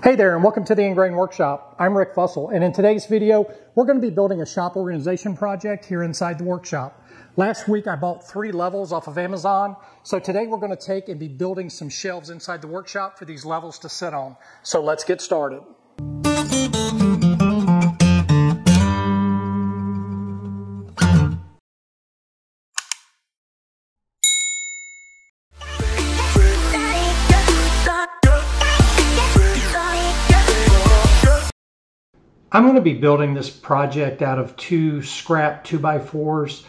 Hey there, and welcome to the Ingrain Workshop. I'm Rick Fussell, and in today's video, we're going to be building a shop organization project here inside the workshop. Last week, I bought 3 levels off of Amazon, so today we're going to take and be building some shelves inside the workshop for these levels to sit on. So let's get started. I'm going to be building this project out of 2 scrap 2x4s.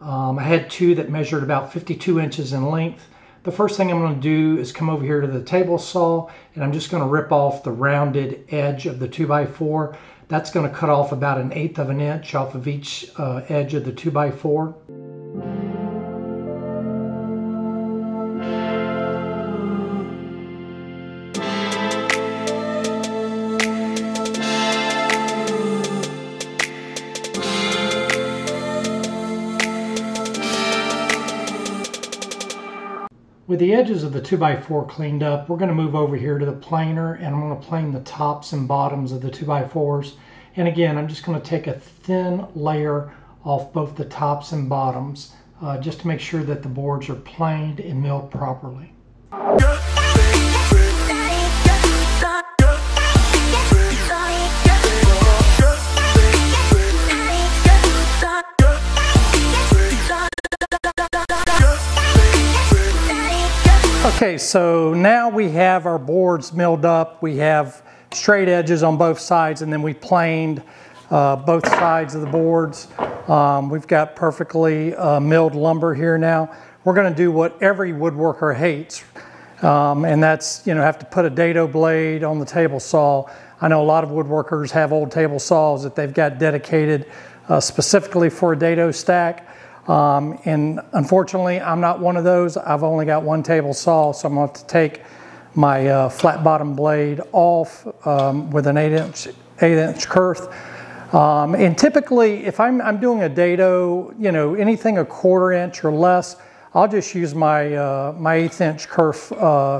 I had 2 that measured about 52 inches in length. The first thing I'm going to do is come over here to the table saw, and I'm just going to rip off the rounded edge of the 2x4. That's going to cut off about 1/8 of an inch off of each edge of the 2x4. With the edges of the 2x4 cleaned up, we're going to move over here to the planer, and I'm going to plane the tops and bottoms of the 2x4s. And again, I'm just going to take a thin layer off both the tops and bottoms just to make sure that the boards are planed and milled properly. Okay, so now we have our boards milled up. We have straight edges on both sides, and then we planed both sides of the boards. We've got perfectly milled lumber here now. We're going to do what every woodworker hates, and that's, have to put a dado blade on the table saw. I know a lot of woodworkers have old table saws that they've got dedicated specifically for a dado stack. And unfortunately, I'm not one of those. I've only got 1 table saw, so I'm going to have to take my flat bottom blade off with an 8-inch kerf. And typically, if I'm doing a dado, anything 1/4 inch or less, I'll just use my 1/8 kerf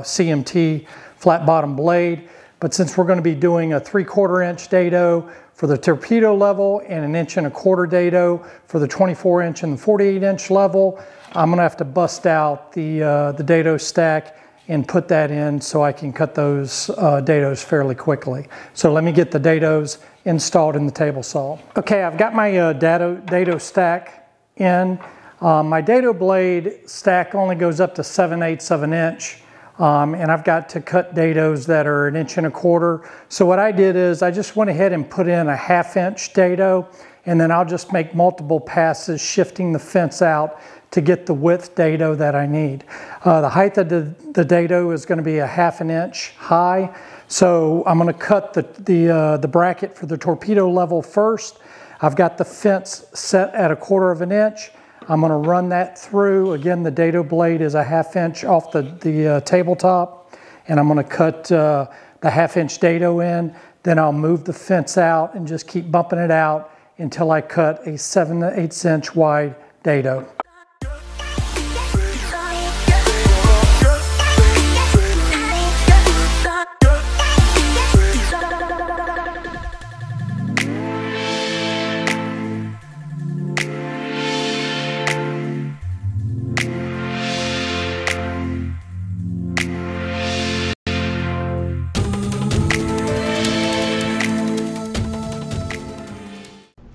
CMT flat bottom blade. But since we're going to be doing a 3/4 inch dado for the torpedo level and 1 1/4 inch dado for the 24 inch and the 48 inch level, I'm going to have to bust out the dado stack and put that in so I can cut those dados fairly quickly. So let me get the dados installed in the table saw. Okay, I've got my dado stack in. My dado blade stack only goes up to 7/8 of an inch. And I've got to cut dados that are 1 1/4 inch. So what I did is I just went ahead and put in a 1/2 inch dado, and then I'll just make multiple passes shifting the fence out to get the width dado that I need. The height of the dado is going to be a 1/2 inch high. So I'm going to cut the bracket for the torpedo level first. I've got the fence set at 1/4 inch. I'm going to run that through. Again, the dado blade is a 1/2 inch off the tabletop, and I'm going to cut the 1/2 inch dado in. Then I'll move the fence out and just keep bumping it out until I cut a 7/8 inch wide dado.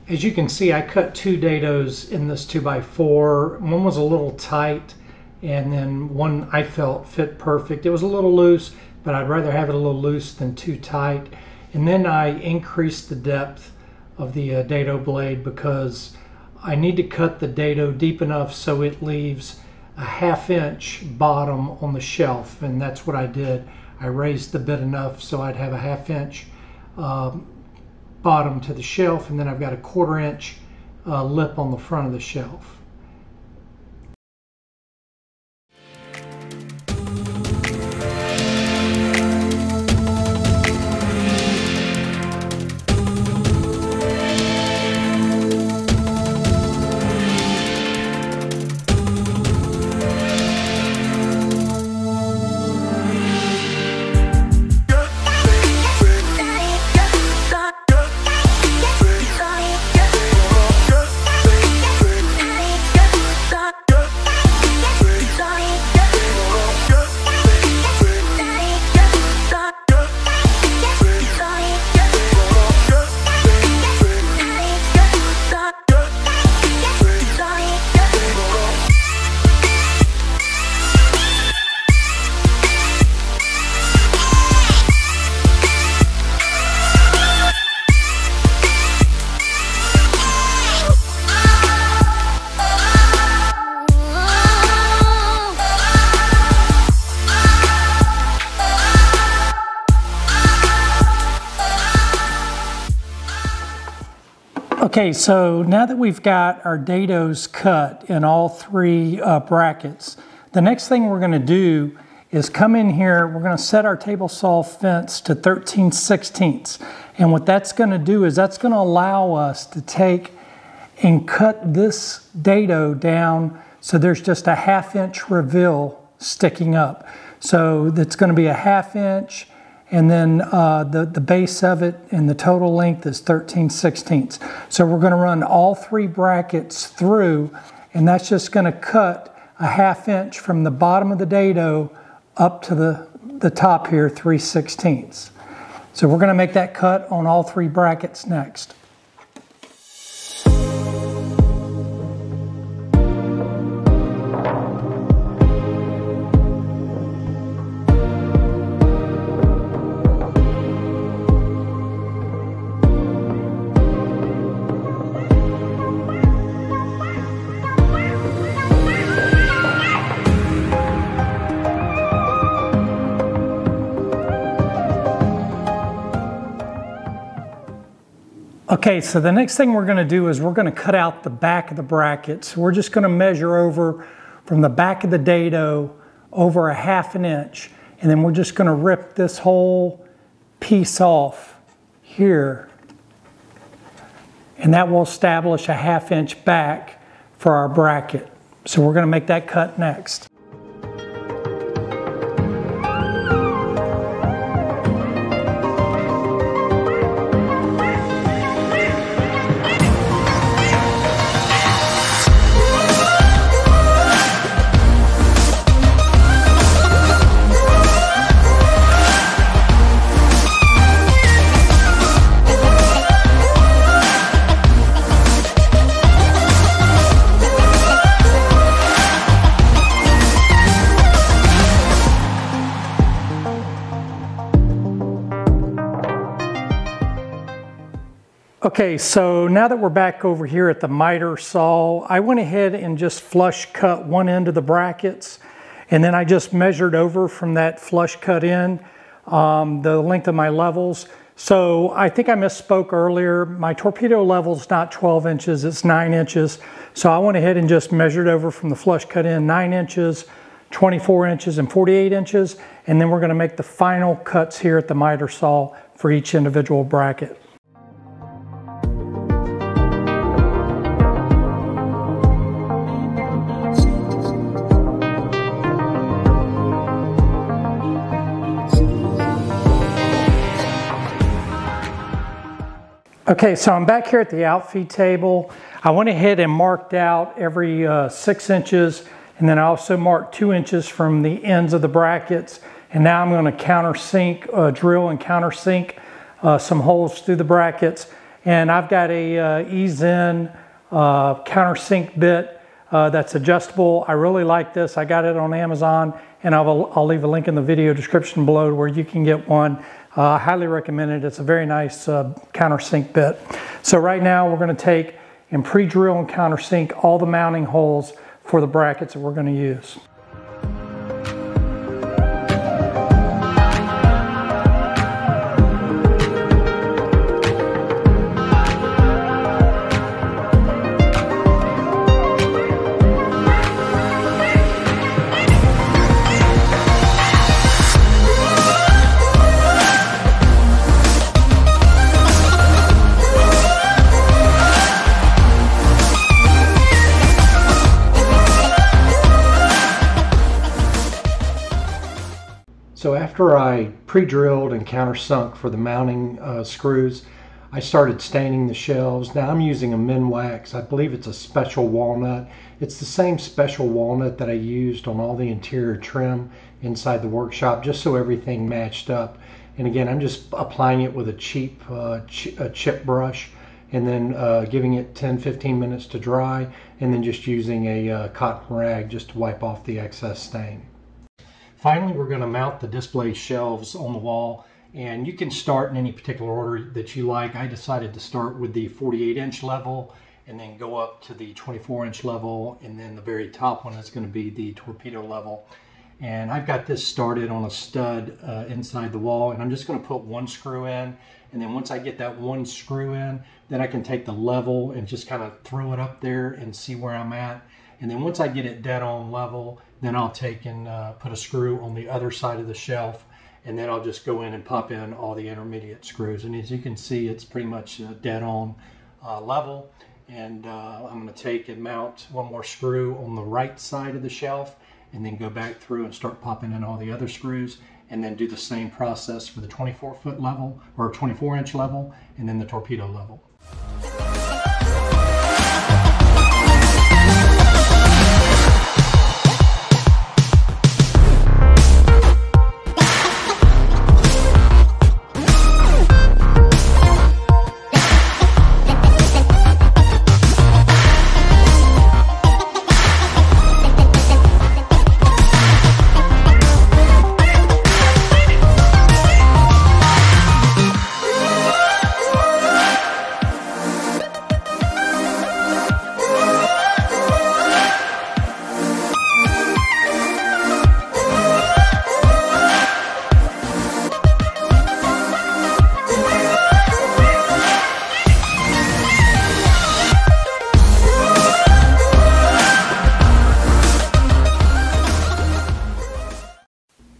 As you can see, I cut 2 dados in this 2x4. One was a little tight, and then one I felt fit perfect. It was a little loose, but I'd rather have it a little loose than too tight. And then I increased the depth of the dado blade because I need to cut the dado deep enough so it leaves a 1/2 inch bottom on the shelf, and that's what I did. I raised the bit enough so I'd have a 1/2 inch bottom to the shelf, and then I've got a 1/4 inch lip on the front of the shelf. Okay, so now that we've got our dados cut in all three brackets, the next thing we're going to do is come in here, we're going to set our table saw fence to 13/16. And what that's going to do is that's going to allow us to take and cut this dado down so there's just a 1/2 inch reveal sticking up. So that's going to be a 1/2 inch, and then the base of it and the total length is 13/16. So we're going to run all three brackets through, and that's just going to cut a 1/2 inch from the bottom of the dado up to the top here, 3/16. So we're going to make that cut on all three brackets next. Okay, so the next thing we're going to do is we're going to cut out the back of the bracket. So we're just going to measure over from the back of the dado over a 1/2 inch, and then we're just going to rip this whole piece off here, and that will establish a 1/2 inch back for our bracket. So we're going to make that cut next. Okay, so now that we're back over here at the miter saw, I went ahead and just flush cut one end of the brackets, and then I just measured over from that flush cut end the length of my levels. So I think I misspoke earlier. My torpedo level is not 12 inches, it's 9 inches. So I went ahead and just measured over from the flush cut end 9 inches, 24 inches, and 48 inches. And then we're going to make the final cuts here at the miter saw for each individual bracket. Okay, so I'm back here at the outfeed table. I went ahead and marked out every 6 inches, and then I also marked 2 inches from the ends of the brackets. And now I'm going to countersink, drill and countersink some holes through the brackets. And I've got a E-Zen countersink bit that's adjustable. I really like this. I got it on Amazon, and I'll leave a link in the video description below where you can get one. I highly recommend it. It's a very nice countersink bit. So right now we're going to take and pre-drill and countersink all the mounting holes for the brackets that we're going to use. So after I pre-drilled and countersunk for the mounting screws, I started staining the shelves. Now I'm using a Minwax. I believe it's a special walnut. It's the same special walnut that I used on all the interior trim inside the workshop, just so everything matched up. And again, I'm just applying it with a cheap chip brush, and then giving it 10-15 minutes to dry, and then just using a cotton rag just to wipe off the excess stain. Finally, we're going to mount the display shelves on the wall, and you can start in any particular order that you like. I decided to start with the 48-inch level and then go up to the 24-inch level, and then the very top one is going to be the torpedo level. And I've got this started on a stud inside the wall, and I'm just going to put one screw in. And then once I get that one screw in, then I can take the level and just kind of throw it up there and see where I'm at. And then once I get it dead on level, then I'll take and put a screw on the other side of the shelf, and then I'll just go in and pop in all the intermediate screws. And as you can see, it's pretty much dead on level. And I'm going to take and mount one more screw on the right side of the shelf, and then go back through and start popping in all the other screws, and then do the same process for the 24-foot level or 24-inch level, and then the torpedo level.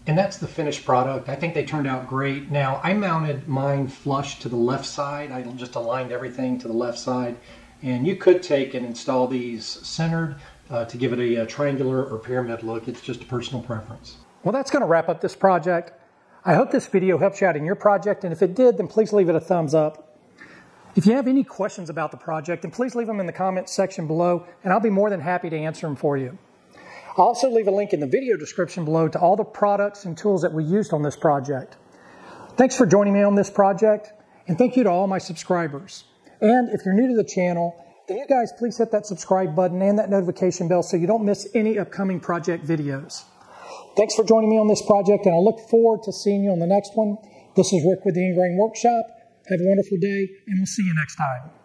And that's the finished product. I think they turned out great. Now, I mounted mine flush to the left side. I just aligned everything to the left side. And you could take and install these centered to give it a triangular or pyramid look. It's just a personal preference. Well, that's going to wrap up this project. I hope this video helps you out in your project. And if it did, then please leave it a thumbs up. If you have any questions about the project, then please leave them in the comments section below, and I'll be more than happy to answer them for you. I'll also leave a link in the video description below to all the products and tools that we used on this project. Thanks for joining me on this project, and thank you to all my subscribers. And if you're new to the channel, then you guys please hit that subscribe button and that notification bell so you don't miss any upcoming project videos. Thanks for joining me on this project, and I look forward to seeing you on the next one. This is Rick with the Ingrain Workshop. Have a wonderful day, and we'll see you next time.